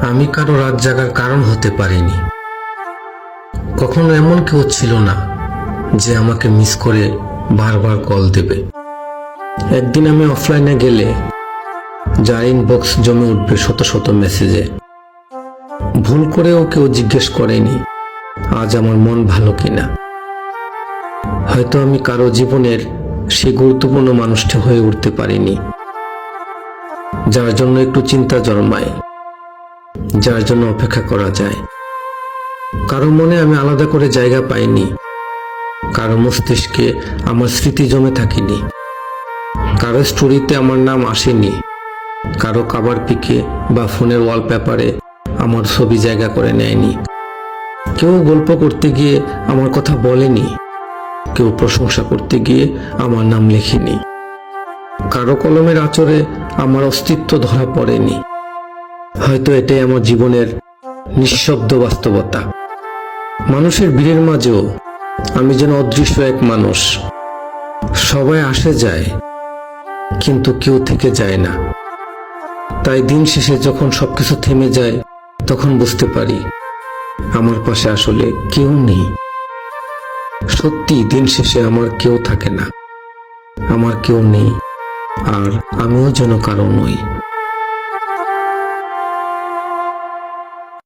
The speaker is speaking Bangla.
আমি কারো রাত জাগার কারণ হতে পারিনি। কখনো এমন কেউ ছিল না যে আমাকে মিস করে বারবার কল দেবে। একদিন আমি অফলাইনে গেলে যার ইনবক্স জমে উঠবে শত শত মেসেজে। ভুল করেও কেউ জিজ্ঞেস করেনি আজ আমার মন ভালো কিনা। হয়তো আমি কারো জীবনের সেই গুরুত্বপূর্ণ মানুষটি হয়ে উঠতে পারিনি, যার জন্য একটু চিন্তা জন্মায়, যার জন্য অপেক্ষা করা যায়। কারো মনে আমি আলাদা করে জায়গা পাইনি, কারো মস্তিষ্কে আমার স্মৃতি জমে থাকেনি, কারো স্টোরিতে আমার নাম আসেনি, কারো কাভার পিকে বা ফোনের ওয়ালপেপারে আমার ছবি জায়গা করে নেয়নি। কেউ গল্প করতে গিয়ে আমার কথা বলেনি, কেউ প্রশংসা করতে গিয়ে আমার নাম লেখেনি, কারো কলমের আঁচড়ে আমার অস্তিত্ব ধরা পড়েনি। হয়তো এটাই আমার জীবনের নিঃশব্দ বাস্তবতা। মানুষের ভিড়ের মাঝেও আমি যেন অদৃশ্য এক মানুষ। সবাই আসে যায়, কিন্তু কেউ থেকে যায় না। তাই দিন শেষে যখন সবকিছু থেমে যায়, তখন বুঝতে পারি আমার পাশে আসলে কেউ নেই। সত্যি দিন শেষে আমার কেউ থাকে না, আমার কেউ নেই, আর আমিও যেন কারো নই।